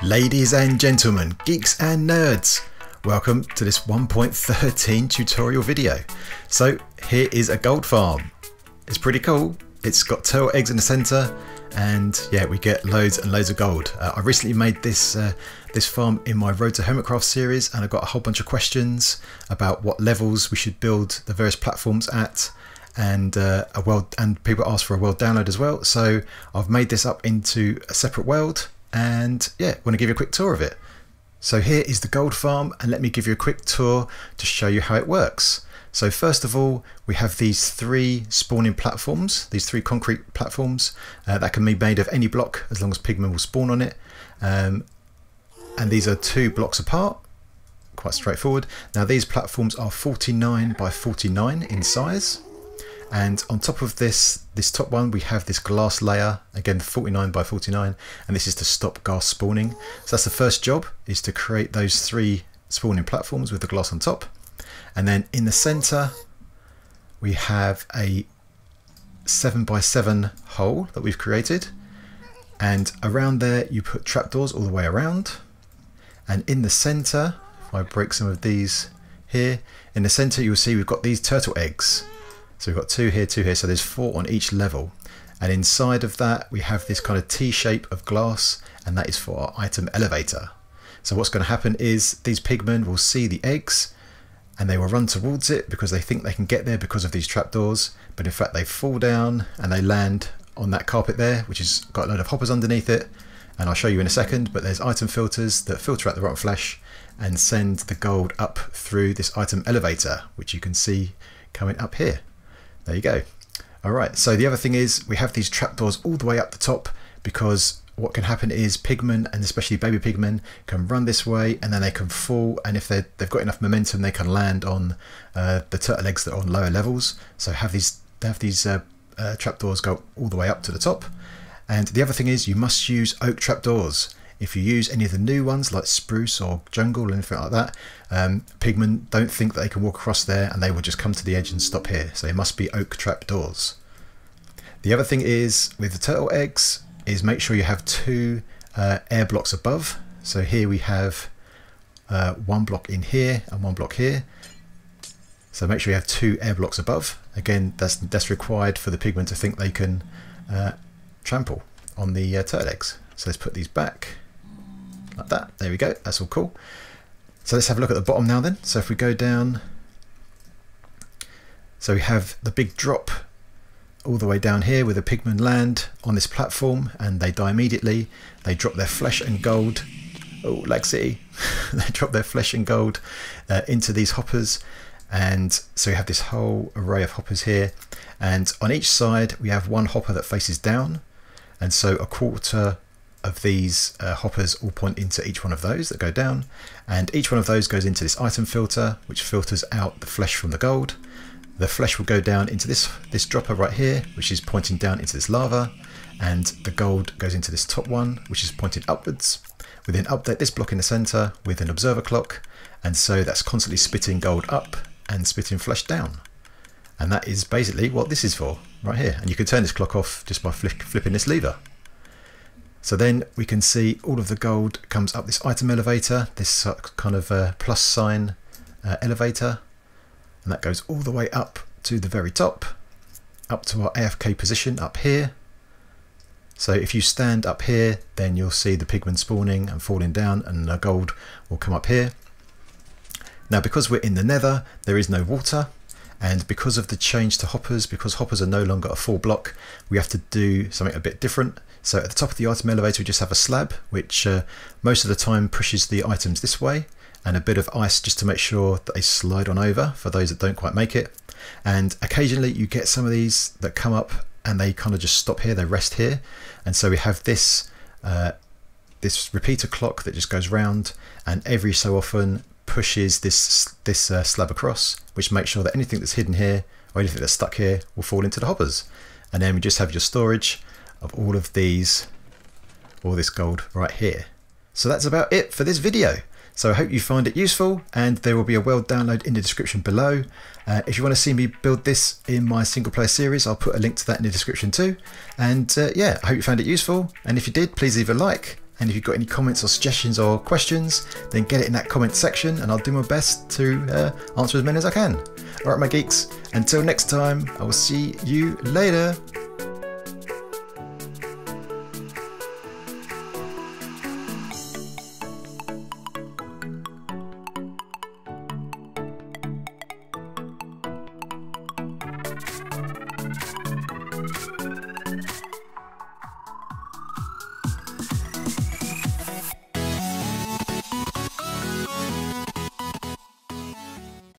Ladies and gentlemen, geeks and nerds, welcome to this 1.13 tutorial video. So here is a gold farm. It's pretty cool. It's got turtle eggs in the center, and yeah, we get loads and loads of gold. I recently made this this farm in my Road to Hermitcraft series, and I got a whole bunch of questions about what levels we should build the various platforms at, and people asked for a world download as well. So I've made this up into a separate world, and yeah, I want to give you a quick tour of it. So here is the gold farm, and let me give you a quick tour to show you how it works. So first of all, we have these three spawning platforms, these three concrete platforms that can be made of any block as long as pigmen will spawn on it. And these are 2 blocks apart, quite straightforward. Now these platforms are 49 by 49 in size. And on top of this top one, we have this glass layer, again 49 by 49, and this is to stop ghast spawning. So that's the first job, is to create those 3 spawning platforms with the glass on top. And then in the center, we have a 7 by 7 hole that we've created. And around there, you put trapdoors all the way around. And in the center, if I break some of these here, in the center, you'll see we've got these turtle eggs. So we've got 2 here, 2 here, so there's 4 on each level. And inside of that, we have this kind of T shape of glass, and that is for our item elevator. So what's going to happen is these pigmen will see the eggs, and they will run towards it because they think they can get there because of these trapdoors, but in fact they fall down and they land on that carpet there, which has got a load of hoppers underneath it, and I'll show you in a second. But there's item filters that filter out the rotten flesh and send the gold up through this item elevator, which you can see coming up here. There you go. Alright, so the other thing is we have these trapdoors all the way up the top, because what can happen is pigmen, and especially baby pigmen, can run this way and then they can fall, and if they've got enough momentum, they can land on the turtle eggs that are on lower levels. So have these trapdoors go all the way up to the top. And the other thing is you must use oak trapdoors. If you use any of the new ones like spruce or jungle or anything like that, pigmen don't think that they can walk across there, and they will just come to the edge and stop here. So they must be oak trapdoors. The other thing is with the turtle eggs is make sure you have 2 air blocks above. So here we have 1 block in here and 1 block here. So make sure you have 2 air blocks above. Again, that's required for the pigmen to think they can trample on the turtle eggs. So let's put these back like that. There we go. That's all cool. So let's have a look at the bottom now then. So if we go down, so we have the big drop all the way down here where the pigmen land on this platform and they die immediately. They drop their flesh and gold. Oh, Lag City. They drop their flesh and gold into these hoppers. And so we have this whole array of hoppers here. And on each side, we have 1 hopper that faces down. And so a quarter of these hoppers all point into each one of those that go down. And each one of those goes into this item filter, which filters out the flesh from the gold. The flesh will go down into this dropper right here, which is pointing down into this lava, and the gold goes into this top one, which is pointed upwards. We then update this block in the center with an observer clock, and so that's constantly spitting gold up and spitting flesh down. And that is basically what this is for right here. And you can turn this clock off just by flipping this lever. So then we can see all of the gold comes up this item elevator, this kind of plus sign elevator. And that goes all the way up to the very top, up to our AFK position up here. So if you stand up here, then you'll see the pigmen spawning and falling down, and the gold will come up here. Now because we're in the nether, there is no water, and because of the change to hoppers, because hoppers are no longer a full block, we have to do something a bit different. So at the top of the item elevator, we just have a slab, which most of the time pushes the items this way, and a bit of ice just to make sure that they slide on over for those that don't quite make it. And occasionally you get some of these that come up and they kind of just stop here, they rest here. And so we have this this repeater clock that just goes round, and every so often pushes this slab across, which makes sure that anything that's hidden here or anything that's stuck here will fall into the hoppers. And then we just have your storage of all of these, all this gold right here. So that's about it for this video. So I hope you find it useful, and there will be a world download in the description below. If you want to see me build this in my single player series, I'll put a link to that in the description too. And yeah, I hope you found it useful, and if you did, please leave a like And if you've got any comments or suggestions or questions, then get it in that comment section and I'll do my best to answer as many as I can. Alright my geeks, until next time, I will see you later.